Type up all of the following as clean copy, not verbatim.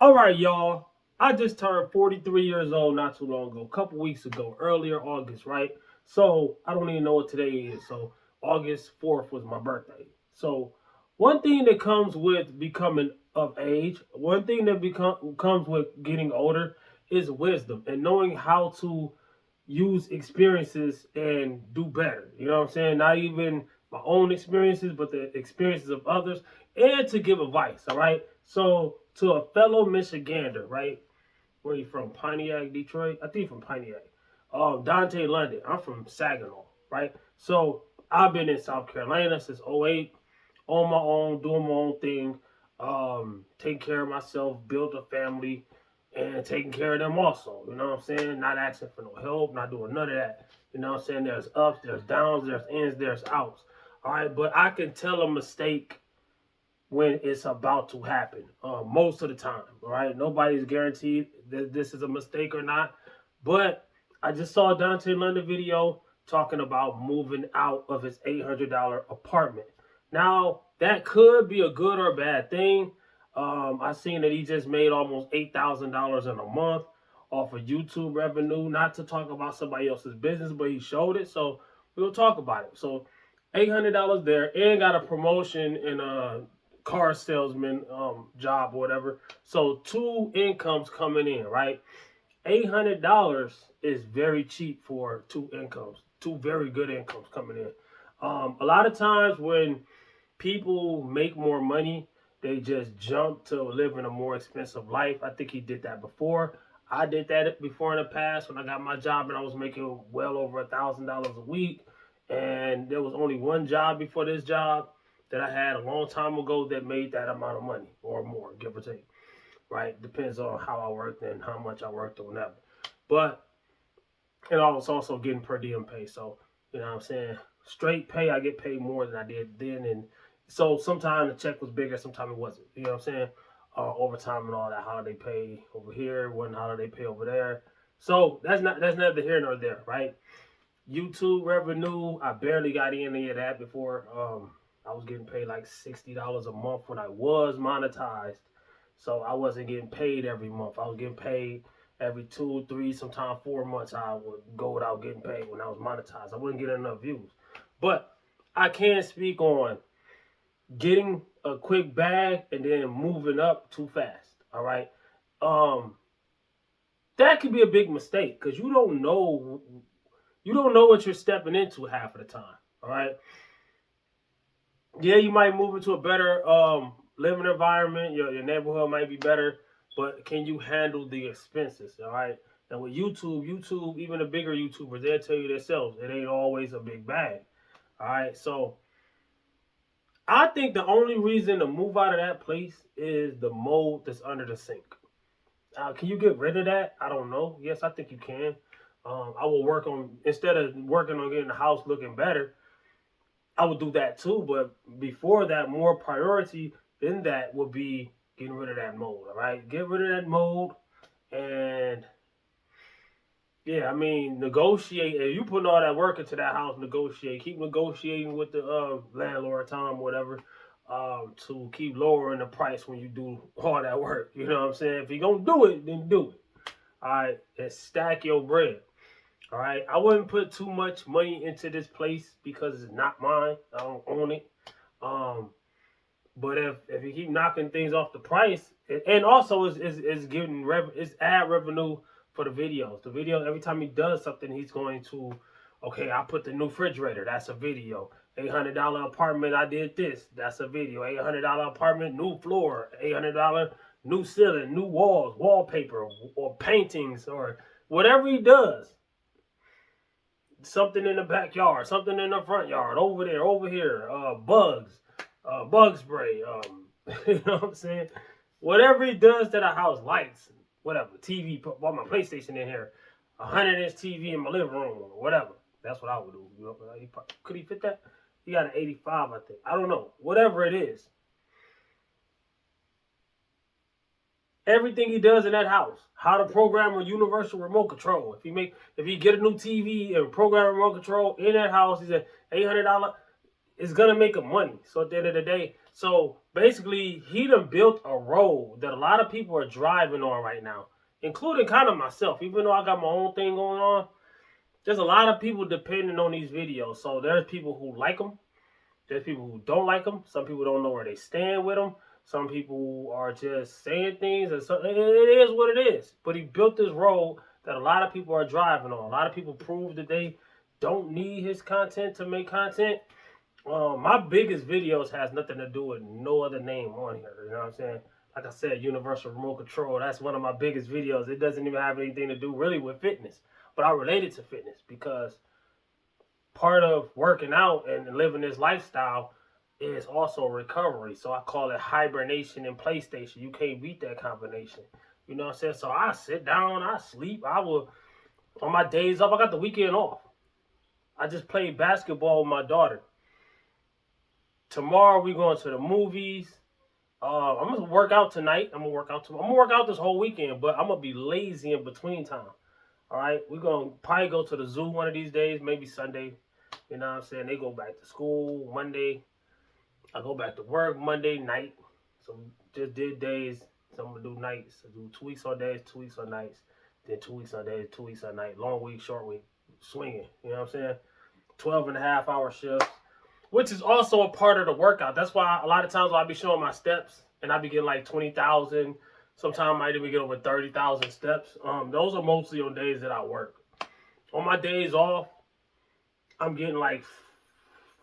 All right, y'all. I just turned 43 years old not too long ago, a couple weeks ago, earlier August, right? So I don't even know what today is. So August 4th was my birthday. So one thing that comes with becoming of age, one thing that comes with getting older is wisdom and knowing how to use experiences and do better. You know what I'm saying? Not even my own experiences, but the experiences of others, and to give advice. All right. So to a fellow Michigander, right? Where are you from? Pontiac, Detroit? I think from Pontiac. Dontay, London. I'm from Saginaw, right? So I've been in South Carolina since '08, on my own, doing my own thing, taking care of myself, built a family, and taking care of them also. You know what I'm saying? Not asking for no help, not doing none of that. You know what I'm saying? There's ups, there's downs, there's ins, there's outs. All right, but I can tell a mistake when it's about to happen. Most of the time, all right. Nobody's guaranteed that this is a mistake or not. But I just saw a Dante London video talking about moving out of his $800 apartment. Now that could be a good or bad thing. I seen that he just made almost $8,000 in a month off of YouTube revenue. Not to talk about somebody else's business, but he showed it, so we'll talk about it. So $800 there, and got a promotion in car salesman job or whatever. So two incomes coming in, right? $800 is very cheap for two incomes, two very good incomes coming in. A lot of times when people make more money, they just jump to living a more expensive life. I think he did that before. I did that before in the past when I got my job and I was making well over $1,000 a week. And there was only one job before this job that I had a long time ago that made that amount of money or more, give or take. Right? Depends on how I worked and how much I worked or whatever. But and I was also getting per diem pay. So, you know what I'm saying? Straight pay, I get paid more than I did then. And so sometimes the check was bigger, sometimes it wasn't. You know what I'm saying? Overtime and all that holiday pay over here, wasn't holiday pay over there. So that's neither here nor there, right? YouTube revenue, I barely got any of that before. I was getting paid like $60 a month when I was monetized. So I wasn't getting paid every month. I was getting paid every 2, 3, sometimes 4 months. I would go without getting paid when I was monetized. I wouldn't get enough views. But I can speak on getting a quick bag and then moving up too fast. All right. Um, that could be a big mistake because you don't know what you're stepping into half of the time. All right. Yeah, you might move into a better living environment. Your neighborhood might be better, but can you handle the expenses? All right. And with YouTube, even the bigger YouTubers, they'll tell you themselves it ain't always a big bag. All right. So I think the only reason to move out of that place is the mold that's under the sink. Can you get rid of that? I don't know. Yes, I think you can. I will work on instead of working on getting the house looking better. I would do that too, but before that, more priority than that would be getting rid of that mold. All right, get rid of that mold, and yeah, I mean, negotiate. If you putting all that work into that house, negotiate. Keep negotiating with the landlord, Tom, whatever, to keep lowering the price when you do all that work. You know what I'm saying? If you gonna do it, then do it. All right, and stack your bread. All right, I wouldn't put too much money into this place because it's not mine. I don't own it. Um, but if you keep knocking things off the price, and also is getting it's ad revenue for the videos. The video every time he does something, he's going to, okay, I put the new refrigerator. That's a video. $800 apartment. I did this. That's a video. $800 apartment. New floor. $800 new ceiling. New walls. Wallpaper or paintings or whatever he does. Something in the backyard. Something in the front yard. Over there. Over here. Bugs bug spray, you know what I'm saying? Whatever he does to the house, lights, whatever, TV, put my PlayStation in here, 100-inch TV in my living room, or whatever. That's what I would do. You know, could he fit that? He got an 85, I think. I don't know. Whatever it is, everything he does in that house, how to program a universal remote control. If he get a new TV and program a remote control in that house, he's at $800. It's gonna make him money. So at the end of the day, so Basically, he done built a road that a lot of people are driving on right now, including kind of myself. Even though I got my own thing going on, there's a lot of people depending on these videos. So there's people who like them. There's people who don't like them. Some people don't know where they stand with them. Some people are just saying things, and so it is what it is. But he built this road that a lot of people are driving on. A lot of people prove that they don't need his content to make content. My biggest videos has nothing to do with no other name on here. You know what I'm saying? Like I said, Universal Remote Control. That's one of my biggest videos. It doesn't even have anything to do really with fitness, but I relate it to fitness because part of working out and living this lifestyle is also recovery. So I call it hibernation and PlayStation. You can't beat that combination. You know what I'm saying? So I sit down, I sleep. I will, on my days off, I got the weekend off. I just played basketball with my daughter. Tomorrow we going to the movies. I'm gonna work out tonight. I'm gonna work out tomorrow. I'm gonna work out this whole weekend, but I'm gonna be lazy in between time. All right, we're gonna probably go to the zoo one of these days, maybe Sunday. You know what I'm saying? They go back to school Monday. I go back to work Monday night. So just did days. So I'm gonna do nights. I do 2 weeks on days, 2 weeks on nights, then 2 weeks on days, 2 weeks on night. Long week, short week, swinging. You know what I'm saying? 12 and a half hour shifts, which is also a part of the workout. That's why a lot of times I be showing my steps and I be getting like 20,000. Sometimes I might even get over 30,000 steps. Those are mostly on days that I work. On my days off, I'm getting like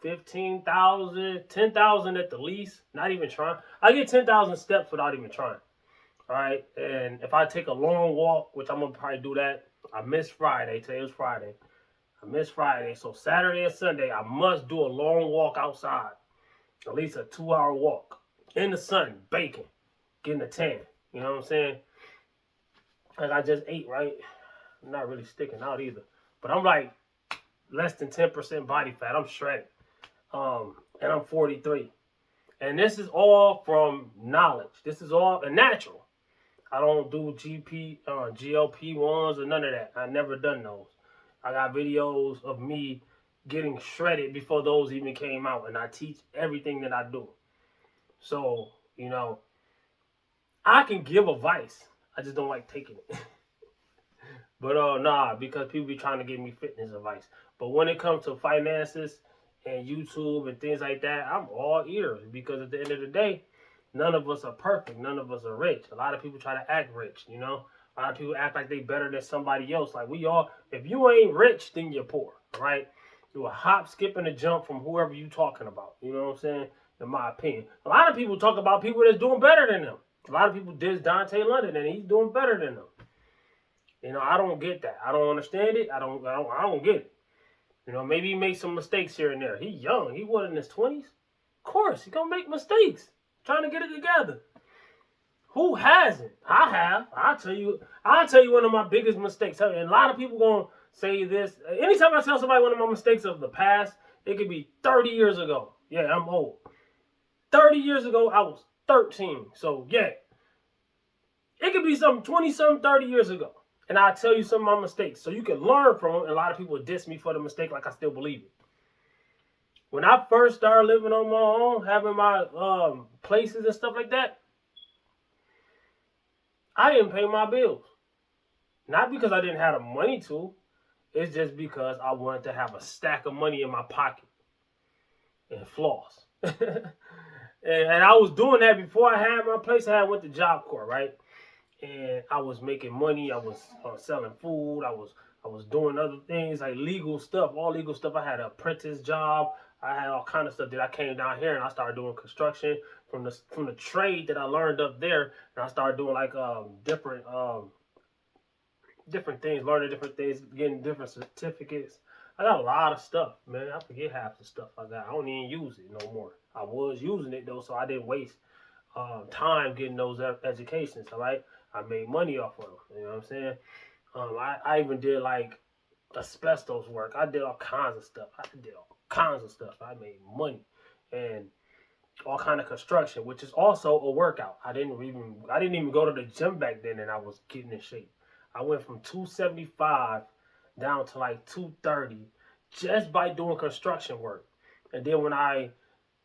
15,000, 10,000 at the least. Not even trying. I get 10,000 steps without even trying. All right. And if I take a long walk, which I'm going to probably do that. I missed Friday. Today was Friday. I missed Friday. So Saturday and Sunday, I must do a long walk outside. At least a 2-hour walk. In the sun, baking. Getting a tan. You know what I'm saying? Like I just ate, right? I'm not really sticking out either. But I'm like less than 10% body fat. I'm shredded. And I'm 43. And this is all from knowledge. This is all natural. I don't do GLP-1s or none of that. I never done those. I got videos of me getting shredded before those even came out. And I teach everything that I do. So, you know, I can give advice. I just don't like taking it. But nah, because people be trying to give me fitness advice. But when it comes to finances and YouTube and things like that, I'm all ears. Because at the end of the day, none of us are perfect. None of us are rich. A lot of people try to act rich, you know. A lot of people act like they better than somebody else. Like we all, if you ain't rich, then you're poor, right? You a hop, skip, and a jump from whoever you talking about. You know what I'm saying? In my opinion. A lot of people talk about people that's doing better than them. A lot of people diss Dontay London and he's doing better than them. You know, I don't get that. I don't understand it. I don't get it. You know, maybe he makes some mistakes here and there. He young. He wasn't in his 20s. Of course, he's gonna make mistakes. Trying to get it together. Who hasn't? I have. I'll tell you one of my biggest mistakes. And a lot of people gonna say this. Anytime I tell somebody one of my mistakes of the past, it could be 30 years ago. Yeah, I'm old. 30 years ago, I was 13. So yeah. It could be something 20-something, 30 years ago. And I'll tell you some of my mistakes. So you can learn from them. And a lot of people diss me for the mistake like I still believe it. When I first started living on my own, having my places and stuff like that, I didn't pay my bills. Not because I didn't have the money to. It's just because I wanted to have a stack of money in my pocket and floss. and I was doing that before I had my place. I went to Job Corps, right? And I was making money. I was selling food. I was doing other things like legal stuff, all legal stuff. I had an apprentice job. I had all kind of stuff that I came down here and I started doing construction from the trade that I learned up there. And I started doing like different things, learning different things, getting different certificates. I got a lot of stuff, man. I forget half the stuff I got. I don't even use it no more. I was using it though, so I didn't waste time getting those educations. All right. I made money off of them. You know what I'm saying? I even did like asbestos work. I did all kinds of stuff. I made money and all kind of construction, which is also a workout. I didn't even go to the gym back then, and I was getting in shape. I went from 275 down to like 230 just by doing construction work. And then when I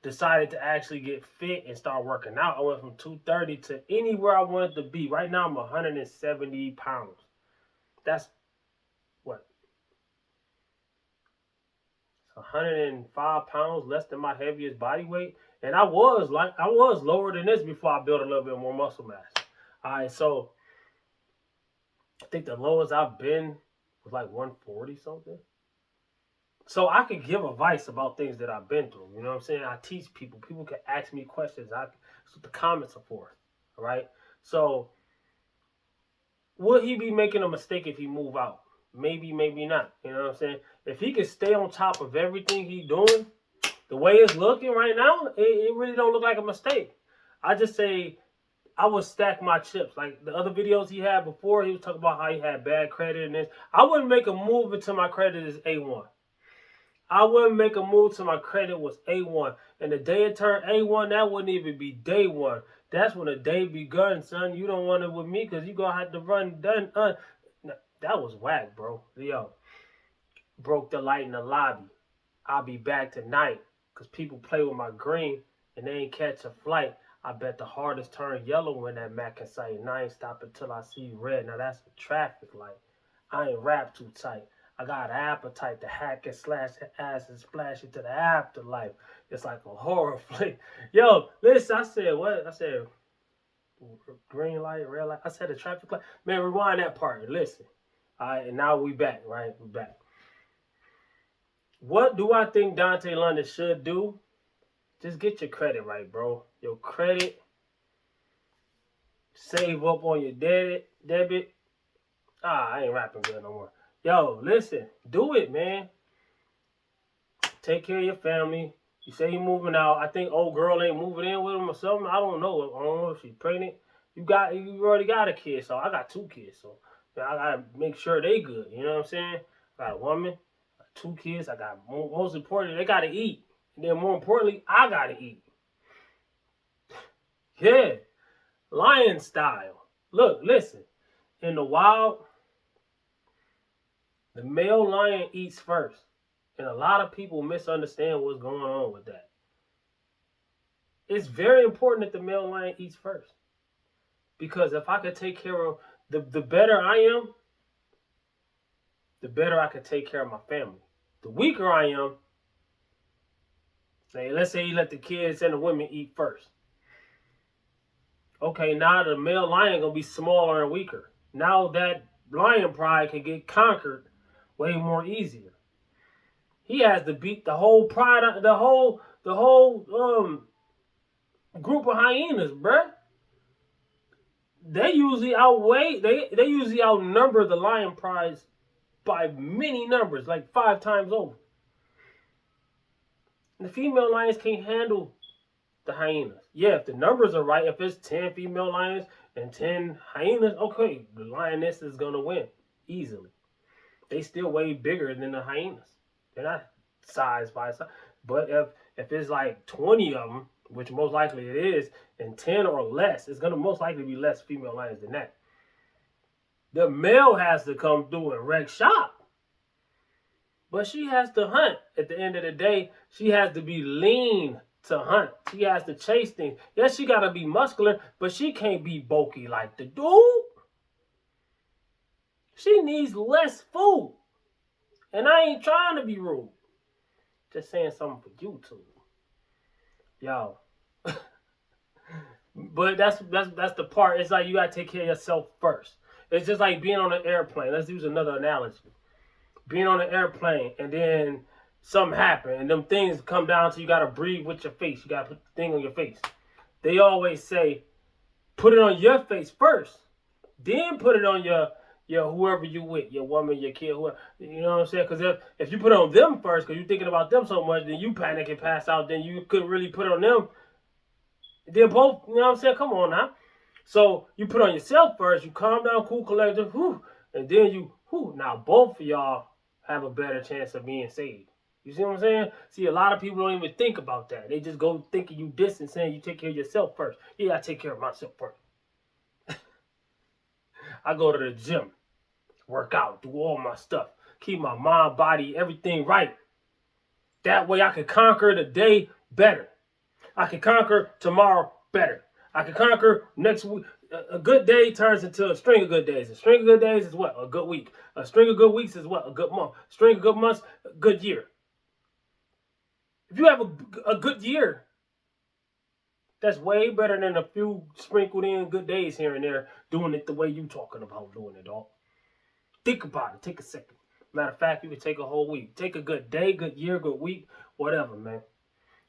decided to actually get fit and start working out. I went from 230 to anywhere I wanted to be. Right now I'm 170 pounds. That's what, 105 pounds less than my heaviest body weight. And I was lower than this before I built a little bit more muscle mass. All right, so I think the lowest I've been was like 140 something. So I could give advice about things that I've been through. You know what I'm saying? I teach people. People can ask me questions. That's what the comments are for. All right. So will he be making a mistake if he move out? Maybe, maybe not. You know what I'm saying? If he can stay on top of everything he's doing, the way it's looking right now, it really don't look like a mistake. I just say I would stack my chips. Like the other videos he had before, he was talking about how he had bad credit and this. I wouldn't make a move until my credit is A1. I wouldn't make a move till my credit was A1. And the day it turned A1, that wouldn't even be day one. That's when the day begun, son. You don't want it with me because you going to have to run done. That was whack, bro. Yo, broke the light in the lobby. I'll be back tonight because people play with my green and they ain't catch a flight. I bet the hardest turn yellow when that Mac can say, and I ain't stopping till I see red. Now that's a traffic light. I ain't wrapped too tight. I got an appetite to hack and slash ass and splash into the afterlife. It's like a horror flick. Yo, listen, I said what? I said green light, red light. I said a traffic light. Man, rewind that part. Listen. All right, and now we back, right? We back. What do I think Dontay London should do? Just get your credit right, bro. Your credit. Save up on your debit. I ain't rapping good no more. Yo, listen, do it, man. Take care of your family. You say you're moving out. I think old girl ain't moving in with him or something. I don't know. I don't know if she's pregnant. You already got a kid, so I got 2 kids, so I gotta make sure they good. You know what I'm saying? I got a woman, I got 2 kids. I got most importantly, they gotta eat, and then more importantly, I gotta eat. Yeah, lion style. Look, listen. In the wild, the male lion eats first. And a lot of people misunderstand what's going on with that. It's very important that the male lion eats first. Because if I could take care of, the better I am, the better I could take care of my family. The weaker I am, let's say you let the kids and the women eat first. Okay, now the male lion going to be smaller and weaker. Now that lion pride can get conquered way more easier. He has to beat the whole pride, the whole group of hyenas, bruh. They usually outnumber the lion prize by many numbers, like 5 times over. And the female lions can't handle the hyenas. Yeah, if the numbers are right, if it's 10 female lions and 10 hyenas, okay, the lioness is gonna win easily. They still way bigger than the hyenas. They're not size by size. But if it's like 20 of them, which most likely it is, and 10 or less, it's going to most likely be less female lions than that. The male has to come through and wreck shop. But she has to hunt. At the end of the day, she has to be lean to hunt. She has to chase things. Yes, she got to be muscular, but she can't be bulky like the dude. She needs less food. And I ain't trying to be rude. Just saying something for YouTube. Y'all. But that's the part. It's like you gotta take care of yourself first. It's just like being on an airplane. Let's use another analogy. Being on an airplane and then something happen and them things come down so you gotta breathe with your face. You gotta put the thing on your face. They always say, put it on your face first. Then put it on your whoever you with, your woman, your kid, whoever. You know what I'm saying? Because if you put it on them first, because you're thinking about them so much, then you panic and pass out, then you couldn't really put it on them. They're both, you know what I'm saying? Come on now. So you put on yourself first, you calm down, cool, collective, whew, and then you, whew, now both of y'all have a better chance of being saved. You see what I'm saying? See, a lot of people don't even think about that. They just go thinking you distant, saying you take care of yourself first. Yeah, I take care of myself first. I go to the gym, work out, do all my stuff, keep my mind, body, everything right. That way I can conquer the day better. I can conquer tomorrow better. I can conquer next week. A good day turns into a string of good days. A string of good days is what? A good week. A string of good weeks is what? A good month. A string of good months, a good year. If you have a good year, that's way better than a few sprinkled in good days here and there doing it the way you talking about doing it, dog. Think about it. Take a second. Matter of fact, you can take a whole week. Take a good day, good year, good week, whatever, man.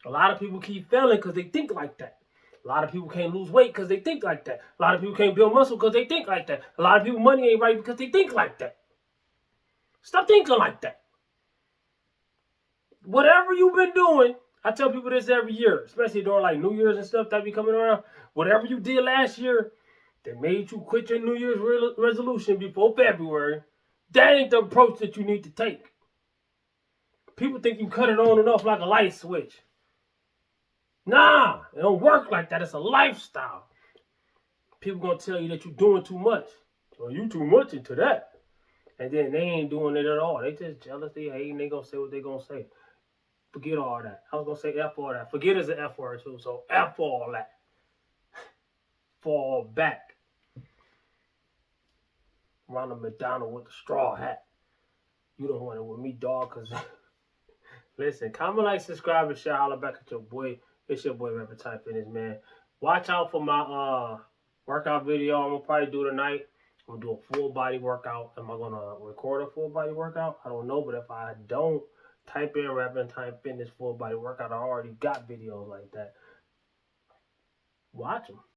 A lot of people keep failing because they think like that. A lot of people can't lose weight because they think like that. A lot of people can't build muscle because they think like that. A lot of people money ain't right because they think like that. Stop thinking like that. Whatever you've been doing, I tell people this every year, especially during like New Year's and stuff that be coming around. Whatever you did last year that made you quit your New Year's resolution before February, that ain't the approach that you need to take. People think you cut it on and off like a light switch. Nah, it don't work like that. It's a lifestyle. People gonna tell you that you're doing too much. Well, you too much into that. And then they ain't doing it at all. They just jealous, they hating, they gonna say what they gonna say. Forget all that. I was gonna say F all that. Forget is an F word too, so F all that. Fall back. Ronald McDonald with the straw hat. You don't want it with me, dog, cause listen, comment, like, subscribe, and share. Holla back at your boy. It's your boy Rapper Time Fitness, man. Watch out for my workout video I'm gonna probably do tonight. I'm gonna do a full body workout. Am I gonna record a full body workout? I don't know, but if I don't, type in Rapper Time Fitness full body workout. I already got videos like that. Watch them.